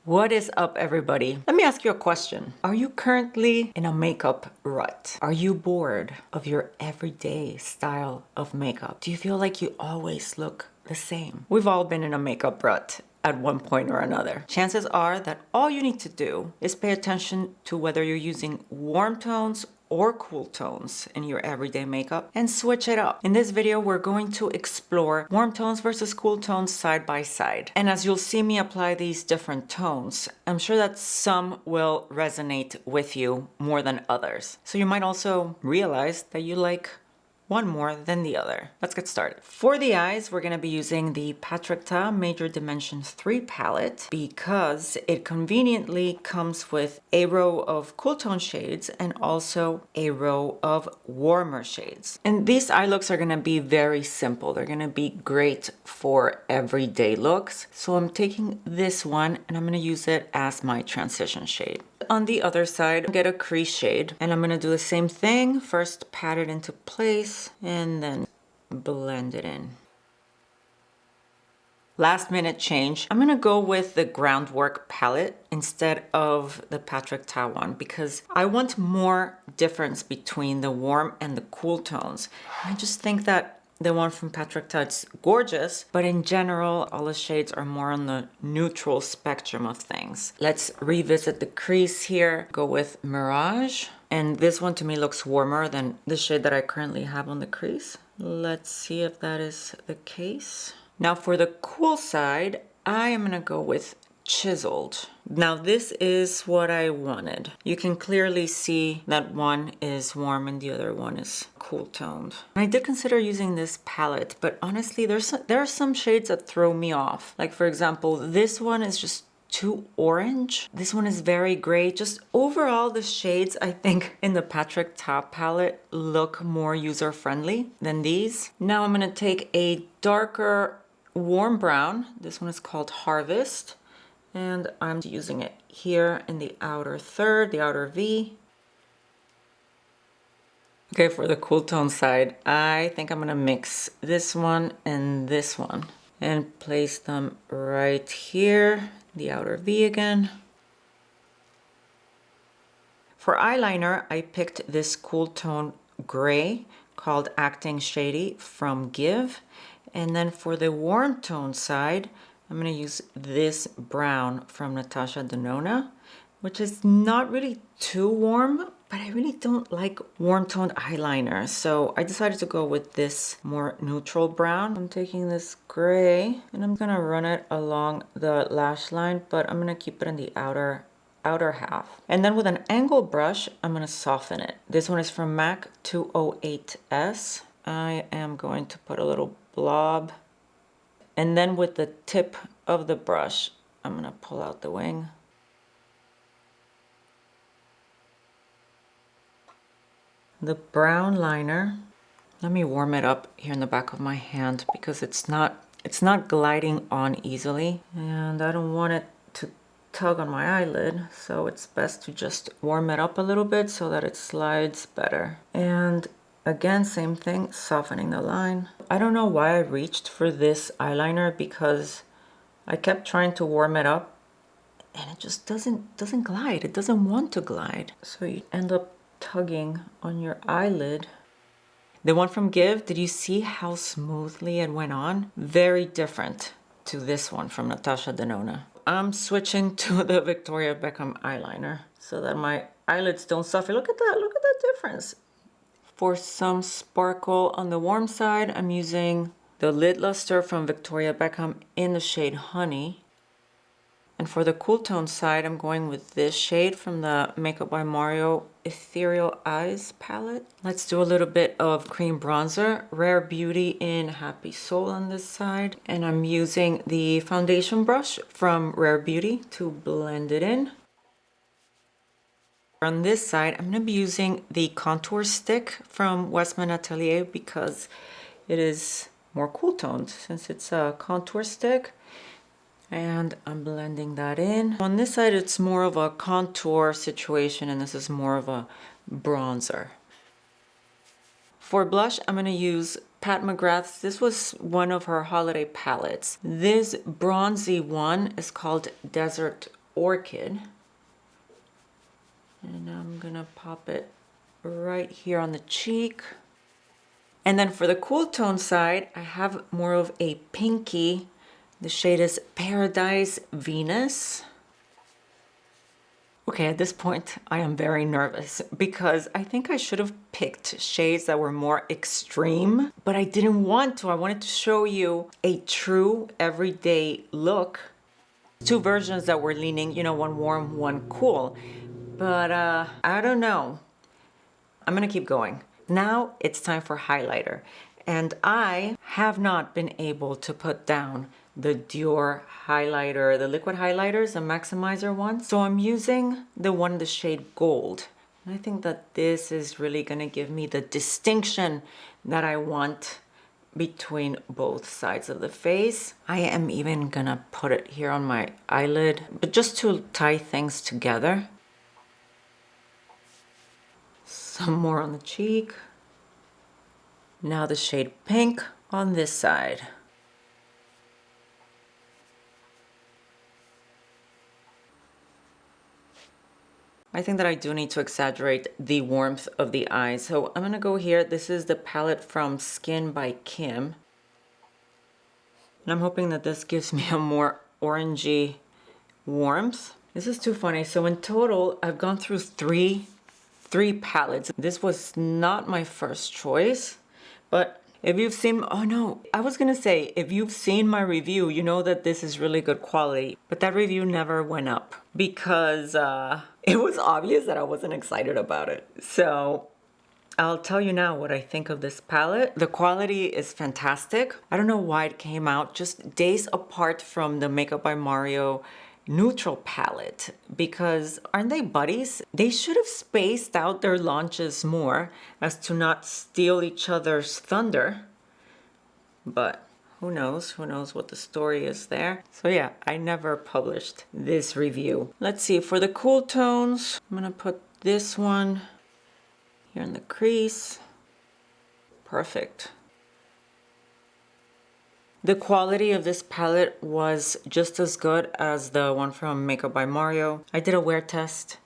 What is up, everybody? Let me ask you a question. Are you currently in a makeup rut? Are you bored of your everyday style of makeup? Do you feel like you always look the same? We've all been in a makeup rut at one point or another. Chances are that all you need to do is pay attention to whether you're using warm tones or cool tones in your everyday makeup and switch it up. In this video, we're going to explore warm tones versus cool tones side by side. And as you'll see me apply these different tones, I'm sure that some will resonate with you more than others. So you might also realize that you like one more than the other. Let's get started. For the eyes, we're gonna be using the Patrick Ta Major Dimension 3 palette because it conveniently comes with a row of cool tone shades and also a row of warmer shades. And these eye looks are gonna be very simple. They're gonna be great for everyday looks. So I'm taking this one and I'm gonna use it as my transition shade. On the other side, get a crease shade and I'm gonna do the same thing. First pat it into place and then blend it in. Last minute change. I'm gonna go with the Groundwork palette instead of the Patrick Ta one because I want more difference between the warm and the cool tones. I just think that the one from Patrick Ta is gorgeous, but in general, all the shades are more on the neutral spectrum of things. Let's revisit the crease here. Go with Mirage. And this one to me looks warmer than the shade that I currently have on the crease. Let's see if that is the case. Now for the cool side, I am gonna go with Chiseled. Now this is what I wanted. You can clearly see that one is warm and the other one is cool toned. I did consider using this palette, but honestly there are some shades that throw me off. Like for example, this one is just too orange. This one is very gray. Just overall the shades I think in the Patrick Ta palette look more user-friendly than these. Now I'm gonna take a darker warm brown. This one is called Harvest. And I'm using it here in the outer third, the outer V. Okay, for the cool tone side, I think I'm gonna mix this one and this one and place them right here, the outer V again. For eyeliner, I picked this cool tone gray called Acting Shady from Give. And then for the warm tone side, I'm gonna use this brown from Natasha Denona, which is not really too warm, but I really don't like warm toned eyeliner. So I decided to go with this more neutral brown. I'm taking this gray and I'm gonna run it along the lash line, but I'm gonna keep it in the outer half. And then with an angle brush, I'm gonna soften it. This one is from MAC 208S. I am going to put a little blob. And then with the tip of the brush, I'm gonna pull out the wing. The brown liner, let me warm it up here in the back of my hand because it's not gliding on easily and I don't want it to tug on my eyelid, so it's best to just warm it up a little bit so that it slides better. And again, same thing, softening the line. I don't know why I reached for this eyeliner because I kept trying to warm it up and it just doesn't glide. It doesn't want to glide. So you end up tugging on your eyelid. The one from Give, did you see how smoothly it went on? Very different to this one from Natasha Denona. I'm switching to the Victoria Beckham eyeliner so that my eyelids don't suffer. Look at that difference. For some sparkle on the warm side, I'm using the Lid Luster from Victoria Beckham in the shade Honey. And for the cool tone side, I'm going with this shade from the Makeup by Mario Ethereal Eyes palette. Let's do a little bit of cream bronzer, Rare Beauty in Happy Soul on this side. And I'm using the foundation brush from Rare Beauty to blend it in. On this side, I'm going to be using the contour stick from Westman Atelier because it is more cool toned since it's a contour stick. And I'm blending that in. On this side, it's more of a contour situation and this is more of a bronzer. For blush, I'm going to use Pat McGrath's. This was one of her holiday palettes. This bronzy one is called Desert Orchid. And I'm gonna pop it right here on the cheek. And then for the cool tone side, I have more of a pinky. The shade is Paradise Venus. Okay, at this point, I am very nervous because I think I should have picked shades that were more extreme, but I didn't want to. I wanted to show you a true everyday look. Two versions that were leaning, you know, one warm, one cool. But I don't know. I'm gonna keep going. Now it's time for highlighter. And I have not been able to put down the Dior highlighter, the liquid highlighters, the maximizer one. So I'm using the one in the shade Gold. And I think that this is really gonna give me the distinction that I want between both sides of the face. I am even gonna put it here on my eyelid, but just to tie things together. Some more on the cheek. Now the shade Pink on this side. I think that I do need to exaggerate the warmth of the eyes. So I'm gonna go here. This is the palette from Skin by Kim. And I'm hoping that this gives me a more orangey warmth. This is too funny. So in total, I've gone through three palettes. This was not my first choice, but if you've seen, oh no, I was gonna say, if you've seen my review, you know that this is really good quality, but that review never went up because it was obvious that I wasn't excited about it. So I'll tell you now what I think of this palette. The quality is fantastic. I don't know why it came out just days apart from the Makeup by Mario neutral palette, because aren't they buddies? They should have spaced out their launches more as to not steal each other's thunder. But who knows what the story is there. So yeah, I never published this review. Let's see, for the cool tones, I'm gonna put this one here in the crease. Perfect. The quality of this palette was just as good as the one from Makeup by Mario. I did a wear test.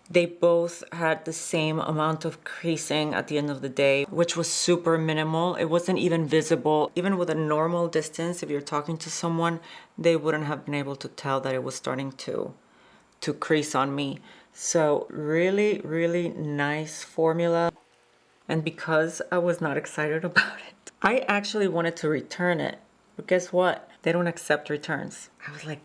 They both had the same amount of creasing at the end of the day, which was super minimal. It wasn't even visible. Even with a normal distance, if you're talking to someone, they wouldn't have been able to tell that it was starting to crease on me. So really, really nice formula. And because I was not excited about it, I actually wanted to return it. But guess what? They don't accept returns. I was like,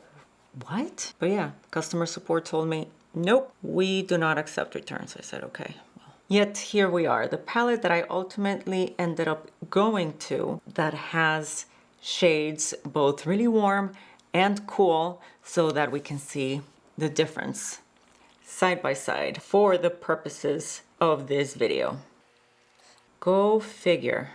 what? But yeah, customer support told me, nope, we do not accept returns. I said, okay. Well. Yet here we are, the palette that I ultimately ended up going to that has shades both really warm and cool so that we can see the difference side by side for the purposes of this video. Go figure.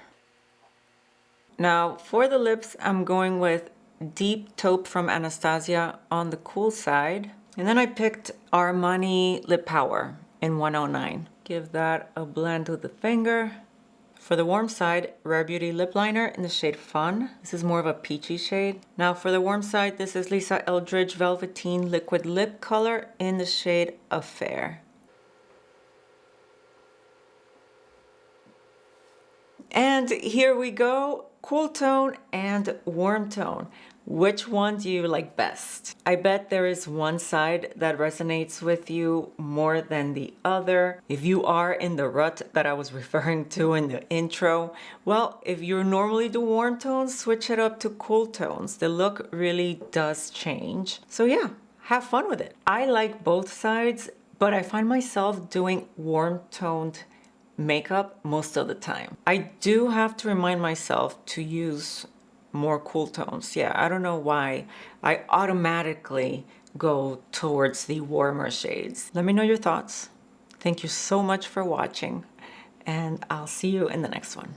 Now for the lips, I'm going with Deep Taupe from Anastasia on the cool side. And then I picked Armani Lip Power in 109. Give that a blend with the finger. For the warm side, Rare Beauty Lip Liner in the shade Fun. This is more of a peachy shade. Now for the warm side, this is Lisa Eldridge Velveteen Liquid Lip Color in the shade Affair. And here we go, cool tone and warm tone. Which one do you like best? I bet there is one side that resonates with you more than the other. If you are in the rut that I was referring to in the intro, well, if you normally do warm tones, switch it up to cool tones. The look really does change. So yeah, have fun with it. I like both sides, but I find myself doing warm toned makeup most of the time. I do have to remind myself to use more cool tones. Yeah, I don't know why I automatically go towards the warmer shades. Let me know your thoughts. Thank you so much for watching, and I'll see you in the next one.